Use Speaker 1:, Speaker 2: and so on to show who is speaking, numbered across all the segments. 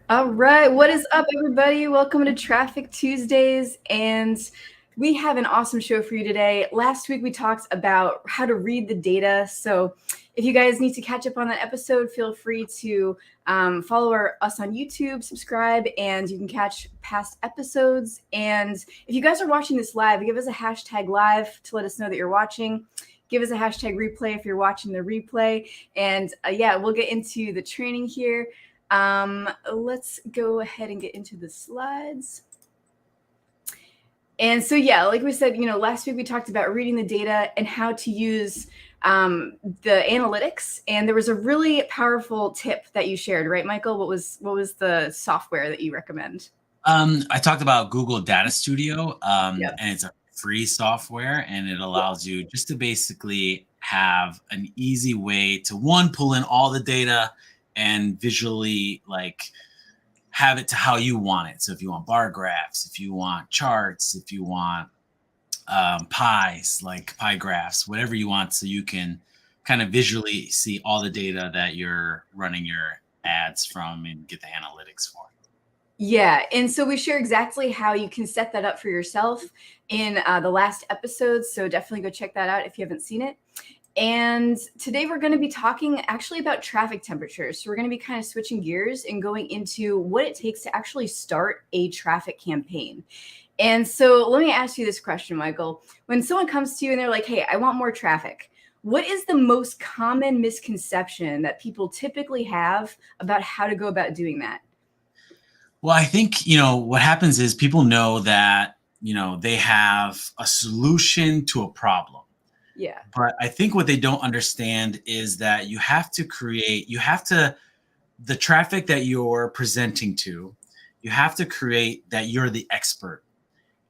Speaker 1: All right, what is up, everybody? Welcome to Traffic Tuesdays, and we have an awesome show for you today. Last week, we talked about how to read the data. So, if you guys need to catch up on that episode, feel free to follow us on YouTube, subscribe, and you can catch past episodes. And if you guys are watching this live, give us a hashtag live to let us know that you're watching. Give us a hashtag replay if you're watching the replay. And yeah, we'll get into the training here. Let's go ahead and get into the slides. And so, yeah, like we said, last week we talked about reading the data and how to use the analytics. And there was a really powerful tip that you shared, right, Michael? What was the software that you recommend?
Speaker 2: I talked about Google Data Studio,
Speaker 1: Yep.
Speaker 2: and it's a free software, and it allows you just to basically have an easy way to pull in all the data and visually have it to how you want it. So if you want bar graphs, if you want charts, if you want pies, like pie graphs, whatever you want, so you can kind of visually see all the data that you're running your ads from and get the analytics for.
Speaker 1: Yeah, and so we share exactly how you can set that up for yourself in the last episode. So definitely go check that out if you haven't seen it. And today we're going to be talking actually about traffic temperatures. So we're going to be kind of switching gears and going into what it takes to actually start a traffic campaign. And so let me ask you this question, Michael. When someone comes to you and they're like, hey, I want more traffic, what is the most common misconception that people typically have about how to go about doing that?
Speaker 2: Well, I think, what happens is people know that, they have a solution to a problem.
Speaker 1: Yeah.
Speaker 2: But I think what they don't understand is that the traffic that you're presenting to, you have to create that you're the expert.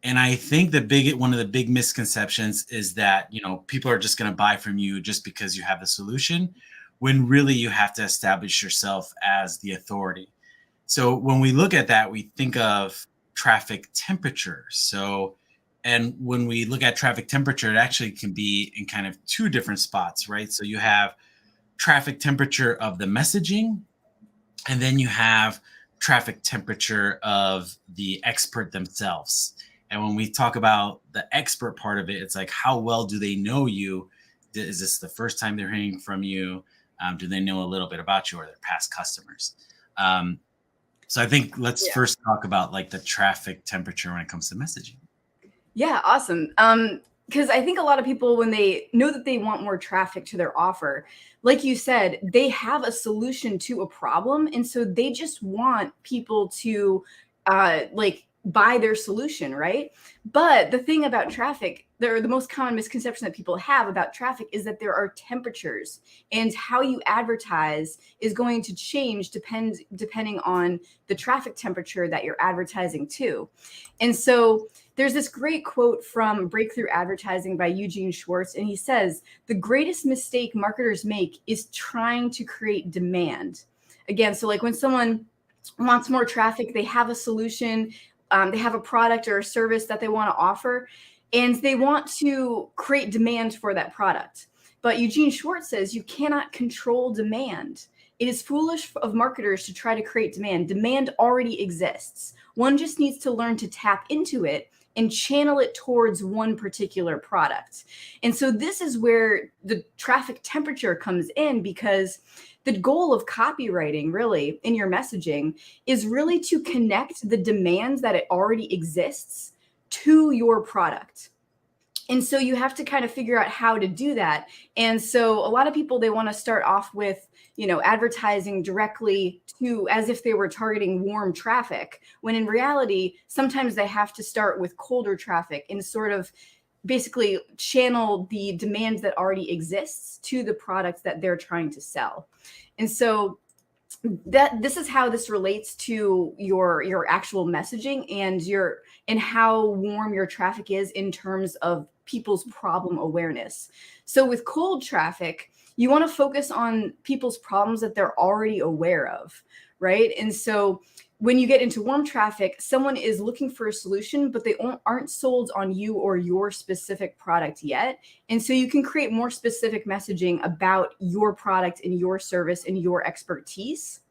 Speaker 2: And I think one of the big misconceptions is that, people are just going to buy from you just because you have the solution, when really you have to establish yourself as the authority. So when we look at that, we think of traffic temperature. And when we look at traffic temperature, it actually can be in kind of two different spots, right? So you have traffic temperature of the messaging, and then you have traffic temperature of the expert themselves. And when we talk about the expert part of it, it's like, how well do they know you? Is this the first time they're hearing from you? Do they know a little bit about you or their past customers? So I think let's first talk about the traffic temperature when it comes to messaging.
Speaker 1: Yeah, awesome. Because I think a lot of people, when they know that they want more traffic to their offer, like you said, they have a solution to a problem. And so they just want people to buy their solution, right? But the thing about traffic, the most common misconception that people have about traffic is that there are temperatures, and how you advertise is going to change depending on the traffic temperature that you're advertising to. And so there's this great quote from Breakthrough Advertising by Eugene Schwartz, and he says, the greatest mistake marketers make is trying to create demand. Again, so like when someone wants more traffic, they have a solution, they have a product or a service that they want to offer, and they want to create demand for that product. But Eugene Schwartz says you cannot control demand. It is foolish of marketers to try to create demand. Demand already exists. One just needs to learn to tap into it and channel it towards one particular product. And so this is where the traffic temperature comes in, because the goal of copywriting really in your messaging is really to connect the demands that it already exists to your product. And so you have to kind of figure out how to do that. And so a lot of people, they want to start off with, advertising directly to, as if they were targeting warm traffic, when in reality, sometimes they have to start with colder traffic and sort of basically channel the demand that already exists to the products that they're trying to sell. And so this is how this relates to your actual messaging and how warm your traffic is in terms of people's problem awareness. So with cold traffic, you want to focus on people's problems that they're already aware of, right? And so when you get into warm traffic, someone is looking for a solution, but they aren't sold on you or your specific product yet. And so you can create more specific messaging about your product and your service and your expertise.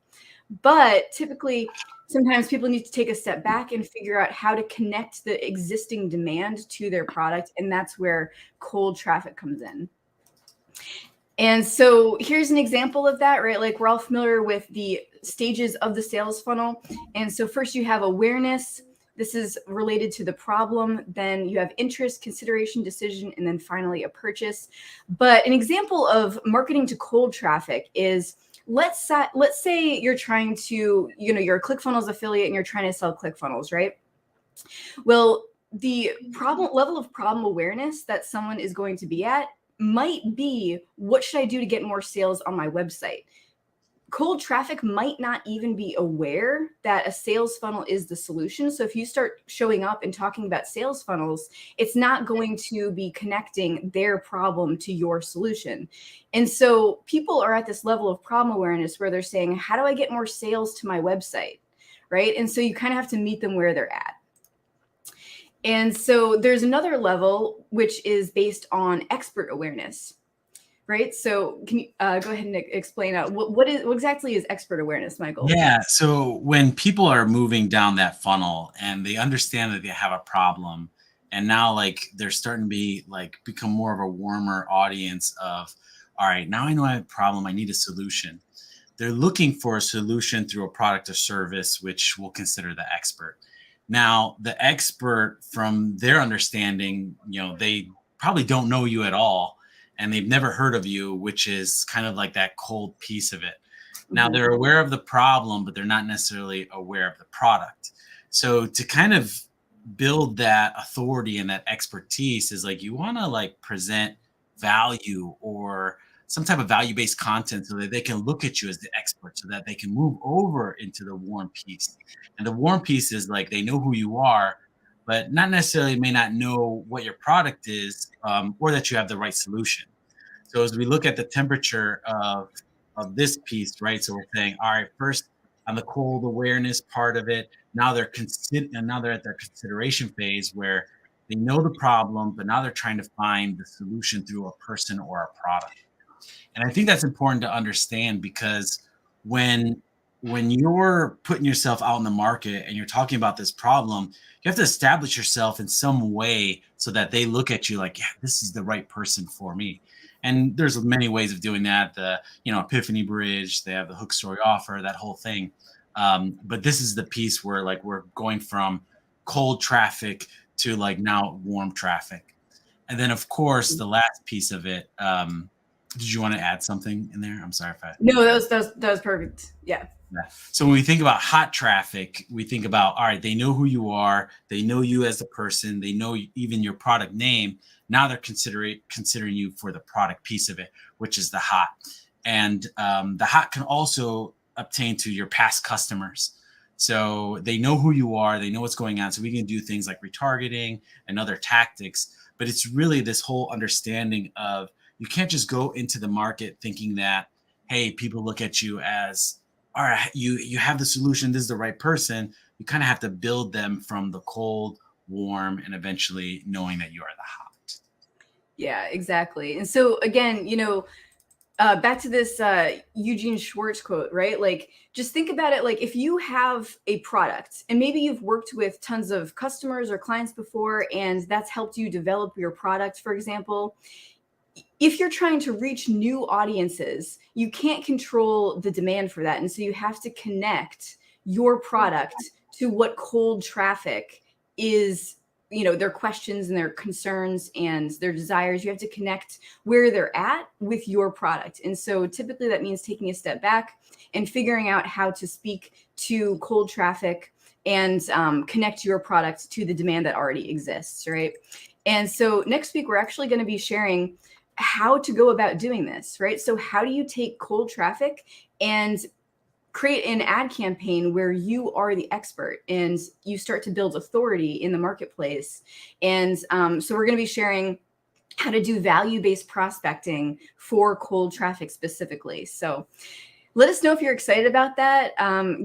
Speaker 1: But typically, sometimes people need to take a step back and figure out how to connect the existing demand to their product. And that's where cold traffic comes in. And so here's an example of that, right? Like, we're all familiar with the stages of the sales funnel. And so first you have awareness. This is related to the problem. Then you have interest, consideration, decision, and then finally a purchase. But an example of marketing to cold traffic is, let's say you're trying to, you're a ClickFunnels affiliate and you're trying to sell ClickFunnels, right? Well, the level of problem awareness that someone is going to be at might be, what should I do to get more sales on my website? Cold traffic might not even be aware that a sales funnel is the solution. So if you start showing up and talking about sales funnels, it's not going to be connecting their problem to your solution. And so people are at this level of problem awareness where they're saying, how do I get more sales to my website? Right. And so you kind of have to meet them where they're at. And so there's another level, which is based on expert awareness, right? So can you go ahead and explain what exactly is expert awareness, Michael?
Speaker 2: Yeah. So when people are moving down that funnel and they understand that they have a problem, and now like they're starting to be like become more of a warmer audience of, all right, now I know I have a problem, I need a solution. They're looking for a solution through a product or service, which we'll consider the expert. Now, the expert, from their understanding, they probably don't know you at all and they've never heard of you, which is kind of like that cold piece of it. Now, they're aware of the problem, but they're not necessarily aware of the product. So to kind of build that authority and that expertise is like, you want to like present value or some type of value-based content so that they can look at you as the expert, so that they can move over into the warm piece. And the warm piece is like, they know who you are, but not necessarily may not know what your product is, or that you have the right solution. So as we look at the temperature of this piece, right? So we're saying, all right, first on the cold awareness part of it, now they're at their consideration phase where they know the problem, but now they're trying to find the solution through a person or a product. And I think that's important to understand, because when you're putting yourself out in the market and you're talking about this problem, you have to establish yourself in some way so that they look at you like, yeah, this is the right person for me. And there's many ways of doing that. The Epiphany Bridge, they have the hook story offer, that whole thing. But this is the piece where like we're going from cold traffic to like now warm traffic. And then of course the last piece of it, did you want to add something in there? I'm sorry if I.
Speaker 1: No, that was perfect. Yeah.
Speaker 2: So when we think about hot traffic, we think about, all right, they know who you are, they know you as a person, they know even your product name. Now they're considering you for the product piece of it, which is the hot. And the hot can also obtain to your past customers. So they know who you are, they know what's going on. So we can do things like retargeting and other tactics, but it's really this whole understanding of, you can't just go into the market thinking that, hey, people look at you as, all right, you have the solution, this is the right person. You kind of have to build them from the cold, warm, and eventually knowing that you are the hot.
Speaker 1: Yeah, exactly. And so again, back to this Eugene Schwartz quote, right? Like, just think about it. Like, if you have a product and maybe you've worked with tons of customers or clients before, and that's helped you develop your product, for example, if you're trying to reach new audiences, you can't control the demand for that. And so you have to connect your product to what cold traffic is, their questions and their concerns and their desires. You have to connect where they're at with your product. And so typically that means taking a step back and figuring out how to speak to cold traffic and connect your product to the demand that already exists, right? And so next week, we're actually going to be sharing how to go about doing this, right? So how do you take cold traffic and create an ad campaign where you are the expert and you start to build authority in the marketplace? And so we're going to be sharing how to do value-based prospecting for cold traffic specifically. So let us know if you're excited about that.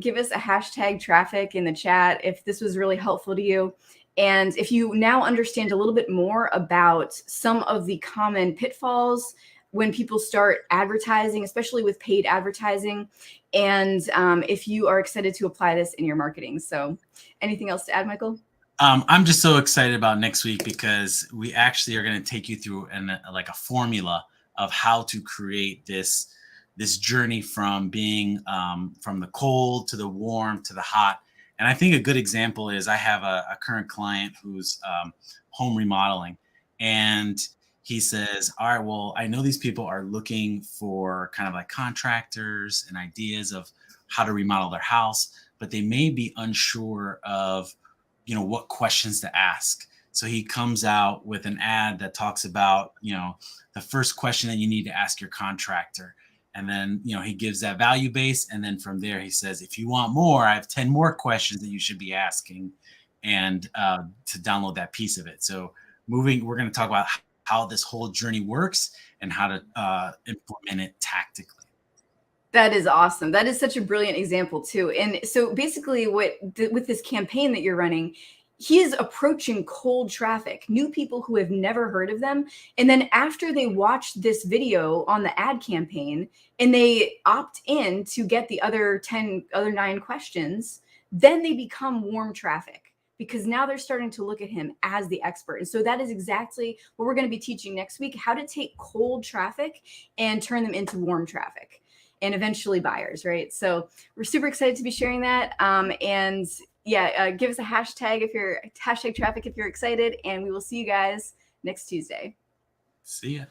Speaker 1: Give us a hashtag traffic in the chat if this was really helpful to you. And if you now understand a little bit more about some of the common pitfalls when people start advertising, especially with paid advertising, and if you are excited to apply this in your marketing. So anything else to add, Michael?
Speaker 2: I'm just so excited about next week because we actually are going to take you through like a formula of how to create this journey from being from the cold to the warm to the hot. And I think a good example is I have a current client who's home remodeling, and he says, all right, well, I know these people are looking for kind of like contractors and ideas of how to remodel their house, but they may be unsure of what questions to ask. So he comes out with an ad that talks about the first question that you need to ask your contractor, and then he gives that value base, and then from there he says, if you want more, I have 10 more questions that you should be asking, and to download that piece of it. So we're going to talk about how this whole journey works and how to implement it tactically.
Speaker 1: That is awesome. That is such a brilliant example too. And so basically with this campaign that you're running, he is approaching cold traffic, new people who have never heard of them. And then after they watch this video on the ad campaign and they opt in to get the other 9 questions, then they become warm traffic, because now they're starting to look at him as the expert. And so that is exactly what we're going to be teaching next week, how to take cold traffic and turn them into warm traffic and eventually buyers, right? So we're super excited to be sharing that. And yeah, give us a hashtag #traffic if you're excited, and we will see you guys next Tuesday.
Speaker 2: See ya.